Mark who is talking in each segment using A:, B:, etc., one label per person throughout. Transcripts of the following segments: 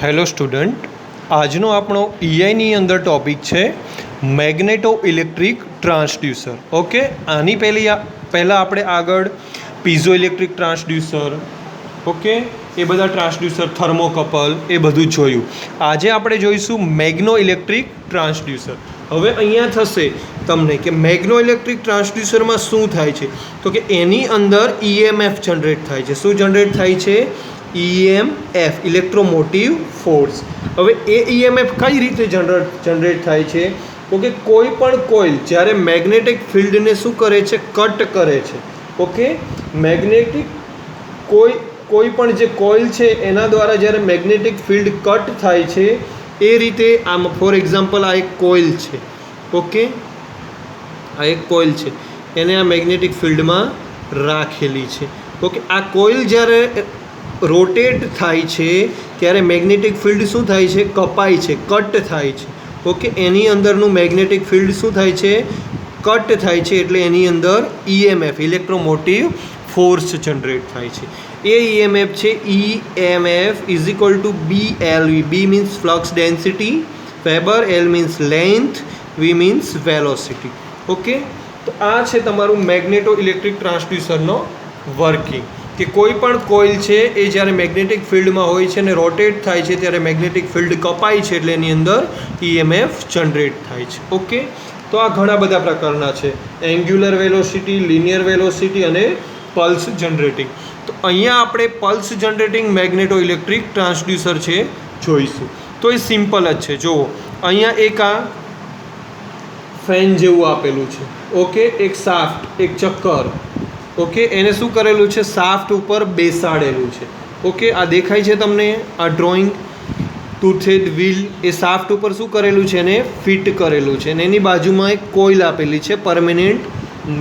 A: Hello student, આજનો આપણો ઈઆઈની અંદર ટોપિક છે મેગ્નેટો ઇલેક્ટ્રિક ટ્રાન્સડ્યુસર. ઓકે, આની પહેલાં આપણે આગળ પીઝો ઇલેક્ટ્રિક ટ્રાન્સડ્યુસર, ઓકે, એ બધા ટ્રાન્સડ્યુસર, થર્મોકપલ, એ બધું જોયું. આજે આપણે જોઈશું મેગ્નો ઇલેક્ટ્રિક ટ્રાન્સડ્યુસર. હવે અહીંયા થશે તમને કે મેગ્નો ઇલેક્ટ્રિક ટ્રાન્સડ્યુસરમાં શું થાય છે, તો કે એની અંદર ઈએમએફ જનરેટ થાય છે. શું જનરેટ થાય છે? EMF, electromotive force. હવે એ EMF કઈ રીતે જનરેટ થાય છે? તો કે કોઈ પણ કોઇલ જ્યારે મેગ્નેટિક ફિલ્ડને શું કરે છે? કટ કરે છે. ઓકે, મેગ્નેટિક કોઈ પણ જે કોઇલ છે એના દ્વારા જ્યારે મેગ્નેટિક ફિલ્ડ કટ થાય છે એ રીતે આમ ફોર એક્ઝામ્પલ આ એક કોઇલ છે. ઓકે, આ એક કોઇલ છે, એને આ મેગ્નેટિક ફિલ્ડમાં રાખેલી છે. ઓકે, આ કોઇલ જ્યારે રોટેટ થાય છે ત્યારે મેગ્નેટિક ફિલ્ડ શું થાય છે? કપાય છે, કટ થાય છે. ઓકે, એની અંદરનું મેગ્નેટિક ફિલ્ડ શું થાય છે? કટ થાય છે. એટલે એની અંદર EMF, ઇલેક્ટ્રોમોટિવ ફોર્સ જનરેટ થાય છે. એ EMF છે EMF is equal to BLV. B means flux density, weber, L means length, V means velocity. Okay, તો આ છે તમારું મેગ્નેટો ઇલેક્ટ્રિક ટ્રાન્સડ્યુસરનો વર્કિંગ. કે કોઈ પણ કોઇલ છે એ જ્યારે મેગ્નેટિક ફિલ્ડમાં હોય છે અને રોટેટ થાય છે ત્યારે મેગ્નેટિક ફિલ્ડ કપાય છે એટલે એની અંદર EMF જનરેટ થાય છે. ઓકે, તો આ ઘણા બધા પ્રકારના છે: એન્ગ્યુલર વેલોસિટી, લિનિયર વેલોસિટી અને પલ્સ જનરેટિંગ. તો અહીંયા આપણે pulse generating magneto electric transducer છે જોઈશું. તો એ સિમ્પલ જ છે. જુઓ, અહીંયા એક આ ફેન જેવું આપેલું છે. ઓકે, એક સાફ્ટ, એક ચક્કર. ઓકે, એને શું કરેલું છે? સાફ્ટ ઉપર બેસાડેલું છે. ઓકે, આ દેખાય છે તમને? આ ડ્રોઈંગ ટૂથેડ વ્હીલ એ સાફ્ટ ઉપર શું કરેલું છે? એને ફિટ કરેલું છે. અને એની બાજુમાં એક કોઇલ આપેલી છે પરમેનન્ટ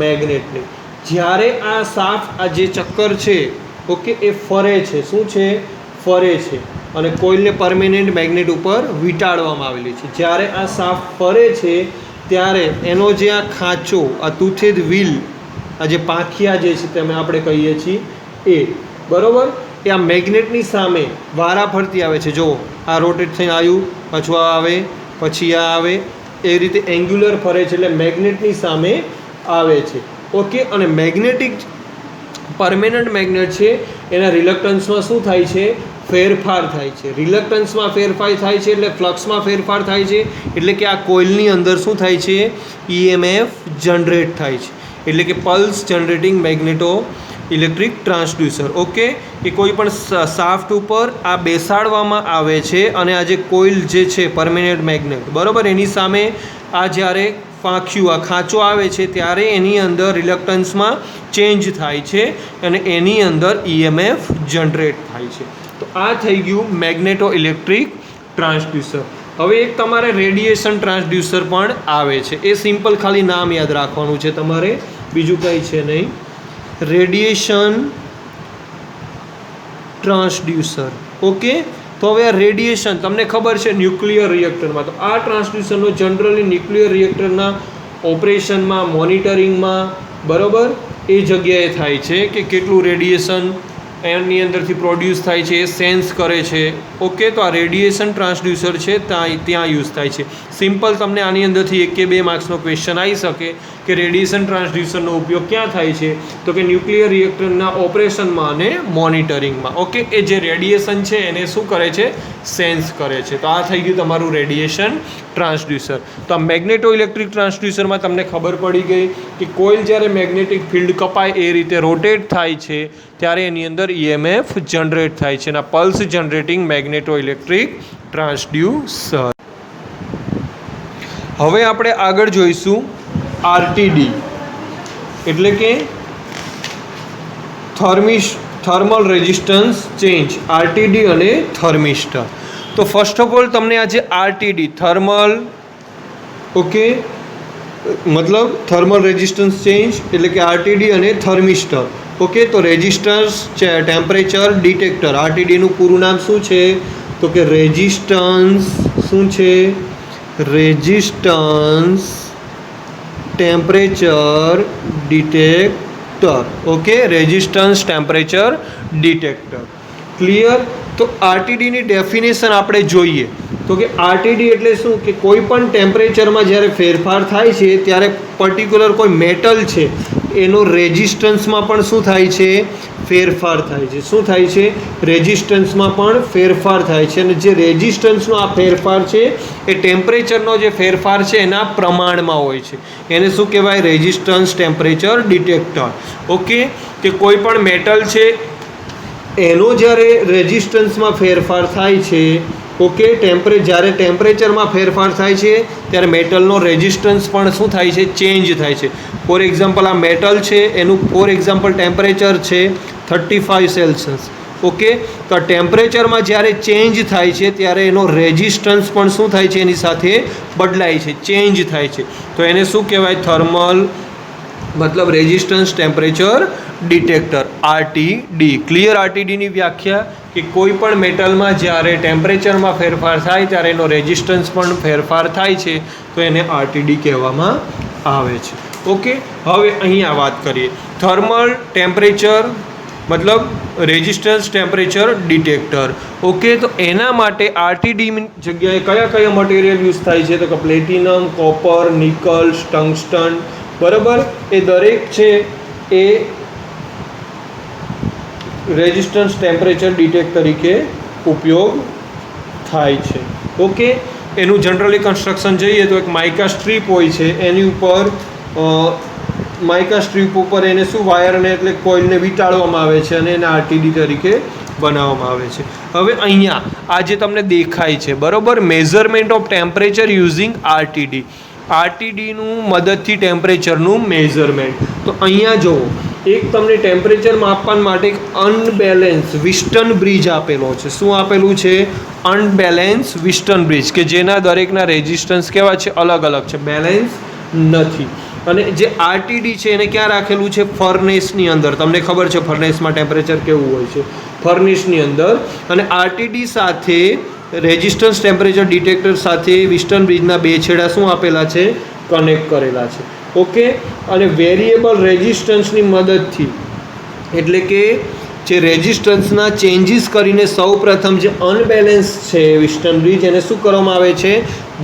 A: મેગ્નેટની. જ્યારે આ સાફ્ટ, આ જે ચક્કર છે, ઓકે, એ ફરે છે. શું છે? ફરે છે. અને કોઇલને પરમેનન્ટ મેગ્નેટ ઉપર વીંટાળવામાં આવેલી છે. જ્યારે આ સાફ્ટ ફરે છે ત્યારે એનો જે આ ખાંચો, આ ટૂથેડ વ્હીલ, આ જે પાંખિયા જે છે તમે આપણે કહીએ છીએ એ, બરાબર, એ આ મેગ્નેટની સામે વારા ફરતી આવે છે. જુઓ, આ રોટેટ થઈને આવ્યું, પાછું આ આવે, પછી આ આવે, એ રીતે એન્ગ્યુલર ફરે છે એટલે મેગ્નેટની સામે આવે છે. ઓકે, અને મેગ્નેટિક પરમેનન્ટ મેગ્નેટ છે એના રિલક્ટન્સમાં શું થાય છે? ફેરફાર થાય છે. રિલક્ટન્સમાં ફેરફાર થાય છે એટલે ફ્લક્સમાં ફેરફાર થાય છે. એટલે કે આ કોઇલની અંદર શું થાય છે? EMF જનરેટ થાય છે. એટલે કે pulse generating magneto electric transducer. Okay, એ કોઈ પણ સાફ્ટ ઉપર આ બેસાડવામાં આવે છે અને આ જે કોઇલ જે છે પરમેનન્ટ મેગ્નેટ, બરાબર, એની સામે આ જ્યારે પાંખ્યું, આ ખાંચો આવે છે ત્યારે એની અંદર રિલક્ટન્સમાં ચેન્જ થાય છે અને એની અંદર EMF જનરેટ થાય છે. તો આ થઈ ગયું મેગ્નેટો ઇલેક્ટ્રિક ટ્રાન્સડ્યુસર. હવે એક તમારે રેડિયેશન ટ્રાન્સડ્યુસર પણ આવે છે. એ સિમ્પલ ખાલી નામ યાદ રાખવાનું છે તમારે, બીજું કંઈ છે નહીં. Radiation transducer. ઓકે, તો હવે આ રેડિયેશન તમને ખબર છે ન્યુક્લિયર રિએક્ટરમાં. તો આ ટ્રાન્સડ્યુસરનો જનરલી ન્યુક્લિયર રિએક્ટરના ઓપરેશનમાં, મોનિટરિંગમાં, બરાબર, એ જગ્યાએ થાય છે કે કેટલું રેડિયેશન એની અંદરથી પ્રોડ્યુસ થાય છે એ સેન્સ કરે છે. ઓકે, તો આ રેડિયેશન ટ્રાન્સડ્યુસર છે ત્યાં યુઝ થાય છે. સિમ્પલ તમને આની અંદરથી 1 કે 2 માર્ક્સનો ક્વેશ્ચન આવી શકે કે રેડિયેશન ટ્રાન્સડ્યુસરનો ઉપયોગ ક્યાં થાય છે? તો કે ન્યુક્લિયર રિએક્ટરના ઓપરેશનમાં અને મોનિટરિંગમાં. ઓકે, એ જે રેડિયેશન છે એને શું કરે છે? સેન્સ કરે છે. તો આ થઈ ગયું તમારું રેડિયેશન ટ્રાન્સડ્યુસર. તો આ મેગ્નેટો ઇલેક્ટ્રિક ટ્રાન્સડ્યુસરમાં તમને ખબર પડી ગઈ કે કોઇલ જ્યારે મેગ્નેટિક ફિલ્ડ કપાય એ રીતે રોટેટ થાય છે ત્યારે એની અંદર EMF જનરેટ થાય છે. અને pulse generating magneto electric transducer. હવે આપણે આગળ જોઈશું RTD, એટલે કે થર્મલ રેઝિસ્ટન્સ ચેન્જ, RTD અને થર્મિસ્ટર. તો ફર્સ્ટ ઓફ ઓલ તમને આજે RTD, થર્મલ, ઓકે, મતલબ થર્મલ રેઝિસ્ટન્સ ચેન્જ એટલે કે RTD અને થર્મિસ્ટર. ઓકે, તો રેઝિસ્ટન્સ ટેમ્પરેચર ડિટેક્ટર, RTDનું પૂરું નામ શું છે? તો કે રેઝિસ્ટન્સ, શું છે? Resistance temperature detector. Okay, resistance temperature detector. Clear? તો આરટીડીની ડેફિનેશન આપણે જોઈએ તો કે આરટીડી એટલે શું કે કોઈ પણ ટેમ્પરેચરમાં જ્યારે ફેરફાર થાય છે ત્યારે પર્ટિક્યુલર કોઈ મેટલ છે એનો રેઝિસ્ટન્સમાં પણ શું થાય છે, ફેરફાર થાય છે. શું થાય છે, રેઝિસ્ટન્સમાં પણ ફેરફાર થાય છે. અને જે રેઝિસ્ટન્સનો આ ફેરફાર છે એ ટેમ્પરેચરનો જે ફેરફાર છે એના પ્રમાણમાં હોય છે. એને શું કહેવાય, રેઝિસ્ટન્સ ટેમ્પરેચર ડિટેક્ટર. ઓકે, કે કોઈ પણ મેટલ છે એનો જ્યારે રેઝિસ્ટન્સમાં ફેરફાર થાય છે, ઓકે, જ્યારે ટેમ્પરેચરમાં ફેરફાર થાય છે ત્યારે મેટલનો રેઝિસ્ટન્સ પણ શું થાય છે, ચેન્જ થાય છે. ફોર એક્ઝામ્પલ આ મેટલ છે એનું ફોર એક્ઝામ્પલ ટેમ્પરેચર છે 35 સેલ્સિયસ. ઓકે, તો ટેમ્પરેચરમાં જ્યારે ચેન્જ થાય છે ત્યારે એનો રેઝિસ્ટન્સ પણ શું થાય છે, એની સાથે બદલાય છે, ચેન્જ થાય છે. તો એને શું કહેવાય, થર્મલ મતલબ resistance temperature detector, RTD. Clear? આરટીડીની વ્યાખ્યા કે કોઈ પણ મેટલમાં જ્યારે ટેમ્પરેચરમાં ફેરફાર થાય ત્યારે એનો રેઝિસ્ટન્સ પણ ફેરફાર થાય છે તો એને આરટીડી કહેવામાં આવે છે. ઓકે, હવે અહીંયા વાત કરીએ થર્મલ ટેમ્પરેચર મતલબ રેઝિસ્ટન્સ ટેમ્પરેચર ડિટેક્ટર. ઓકે, તો એના માટે આરટીડી જગ્યાએ કયા કયા મટીરિયલ યુઝ થાય છે તો કે પ્લેટિનમ, કોપર, નિકલ, ટંગસ્ટન. બરાબર, એ દરેક છે એ રેઝિસ્ટન્સ ટેમ્પરેચર ડિટેક્ટ તરીકે ઉપયોગ થાય છે. ઓકે, એનું જનરલી કન્સ્ટ્રક્શન જોઈએ તો એક માઇકા સ્ટ્રીપ હોય છે, એની ઉપર માઇકા સ્ટ્રીપ ઉપર એને શું વાયરને એટલે કોઇલને વીંટાળવામાં આવે છે અને એને આરટીડી તરીકે બનાવવામાં આવે છે. હવે અહીંયા આ જે તમને દેખાય છે, બરાબર, measurement of temperature using RTD. આરટીડીનું મદદથી ટેમ્પરેચરનું મેઝરમેન્ટ. તો અહીંયા જુઓ, એક તમને ટેમ્પરેચર માપવા માટે એક અનબેલેન્સ વિસ્ટન બ્રિજ આપેલો છે. શું આપેલું છે, અનબેલેન્સ વિસ્ટન બ્રિજ, કે જેના દરેકના રેઝિસ્ટન્સ કેવા છે, અલગ અલગ છે, બેલેન્સ નથી. અને જે આરટીડી છે એને ક્યાં રાખેલું છે, ફર્નેસની અંદર. તમને ખબર છે ફર્નેસમાં ટેમ્પરેચર કેવું હોય છે, ફર્નેસની અંદર. અને આરટીડી સાથે રેઝિસ્ટન્સ ટેમ્પરેચર ડિટેક્ટર સાથે વિસ્ટન બ્રિજના બે છેડા શું આપેલા છે, કનેક્ટ કરેલા છે. ઓકે, અને વેરિયેબલ રેઝિસ્ટન્સની મદદથી એટલે કે જે રેઝિસ્ટન્સના ચેન્જીસ કરીને સૌ પ્રથમ જે અનબેલેન્સ છે વિસ્ટન બ્રિજ એને શું કરવામાં આવે છે,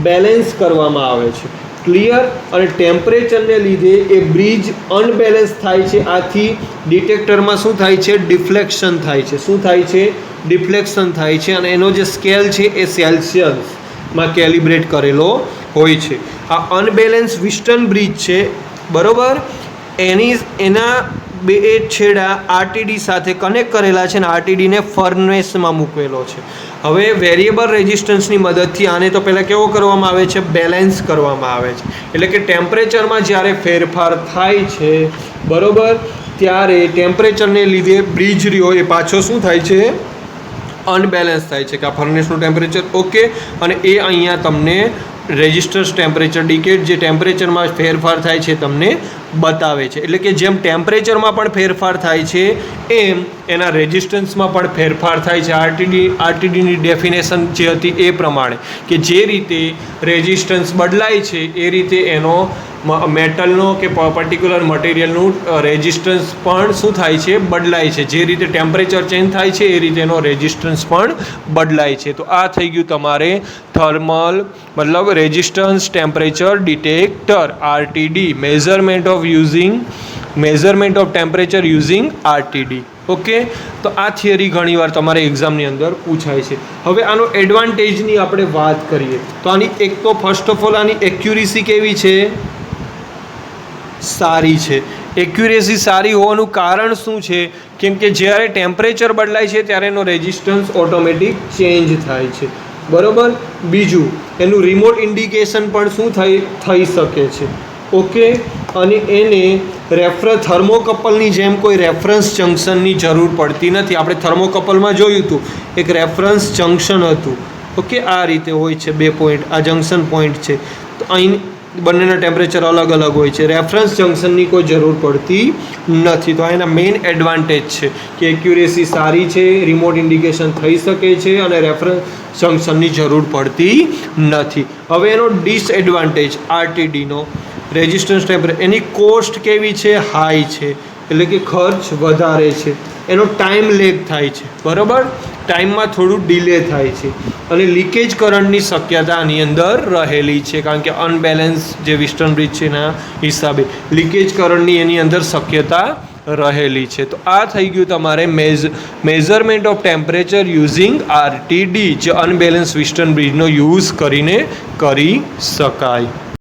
A: બેલેન્સ કરવામાં આવે છે. ક્લિયર? અને ટેમ્પરેચરને લીધે એ બ્રિજ અનબેલેન્સ થાય છે. આથી ડિટેક્ટરમાં શું થાય છે, ડિફ્લેક્શન થાય છે. શું થાય છે, ડિફ્લેક્શન થાય છે. અને એનો જે સ્કેલ છે એ સેલ્સિયસમાં કેલિબ્રેટ કરેલો હોય છે. આ અનબેલેન્સ વિસ્ટન બ્રિજ છે, બરાબર, એના બે છેડા આરટીડી સાથે કનેક્ટ કરેલા છે અને આરટીડીને ફર્નેસમાં મૂકવેલો છે. હવે વેરિયેબલ રેઝિસ્ટન્સની મદદથી આને તો પહેલાં કેવો કરવામાં આવે છે, બેલેન્સ કરવામાં આવે છે. એટલે કે ટેમ્પરેચરમાં જ્યારે ફેરફાર થાય છે, બરાબર, ત્યારે ટેમ્પરેચરને લીધે બ્રિજ રહ્યો એ પાછો શું થાય છે, અનબેલેન્સ થાય છે, કે આ ફર્નેસનું ટેમ્પરેચર. ઓકે, અને એ અહીંયા તમને રેઝિસ્ટન્સ ટેમ્પરેચર ડિકેટ જે ટેમ્પરેચરમાં ફેરફાર થાય છે તમને બતાવે છે. એટલે કે જેમ ટેમ્પરેચરમાં પણ ફેરફાર થાય છે એમ એના રેઝિસ્ટન્સમાં પણ ફેરફાર થાય છે. આરટીડીની ડેફિનેશન જે હતી એ પ્રમાણે કે જે રીતે રેઝિસ્ટન્સ બદલાય છે એ રીતે એનો મેટલનો કે પર્ટિક્યુલર મટીરિયલનું રેઝિસ્ટન્સ પણ શું થાય છે, બદલાય છે. જે રીતે ટેમ્પરેચર ચેન્જ થાય છે એ રીતે એનો રેઝિસ્ટન્સ પણ બદલાય છે. તો આ થઈ ગયું તમારે થર્મલ મતલબ resistance temperature detector, RTD, measurement of temperature using RTD. Okay, તો આ થિયરી ઘણીવાર તમારે એક્ઝામની અંદર પૂછાય છે. હવે આનો એડવાન્ટેજની આપણે વાત કરીએ તો આની એક તો ફર્સ્ટ ઓફ ઓલ આની એક્યુરેસી કેવી છે, સારી છે. એક્યુરેસી સારી હોવાનું કારણ શું છે, કેમ કે જ્યારે ટેમ્પરેચર બદલાય છે ત્યારે એનો રેઝિસ્ટન્સ ઓટોમેટિક ચેન્જ થાય છે. બરાબર, બીજું એનું રિમોટ ઇન્ડિકેશન પણ શું થઈ શકે છે. ઓકે, અને એને થર્મોકપલની જેમ કોઈ રેફરન્સ જંક્શનની જરૂર પડતી નથી. આપણે થર્મોકપલમાં જોયું હતું એક રેફરન્સ જંક્શન હતું. ઓકે, આ રીતે હોય છે બે પોઈન્ટ, આ જંક્શન પોઈન્ટ છે. તો અહીં બંનેના ટેમ્પરેચર અલગ અલગ હોય છે. રેફરન્સ જંક્શનની કોઈ જરૂર પડતી નથી. તો એના મેઇન એડવાન્ટેજ છે કે એક્યુરેસી સારી છે, રિમોટ ઇન્ડિકેશન થઈ શકે છે અને રેફરન્સ જંક્શનની જરૂર પડતી નથી. હવે એનો ડિસએડવાન્ટેજ આરટીડીનો રેઝિસ્ટન્સ ટેમ્પરેચર, એની કોસ્ટ કેવી છે, હાઈ છે, એટલે કે ખર્ચ વધારે છે. એનો ટાઈમ લેગ થાય છે, બરાબર, ટાઈમમાં થોડું ડિલે થાય છે અને લીકેજ કરંટની શક્યતા આની અંદર રહેલી છે, કારણ કે અનબેલેન્સ જે વેસ્ટર્ન બ્રિજ છે એના હિસાબે લીકેજ કરંટની એની અંદર શક્યતા રહેલી છે. તો આ થઈ ગયું તમારે measurement of temperature using RTD, જે અનબેલેન્સ વેસ્ટર્ન બ્રિજનો યુઝ કરીને કરી શકાય.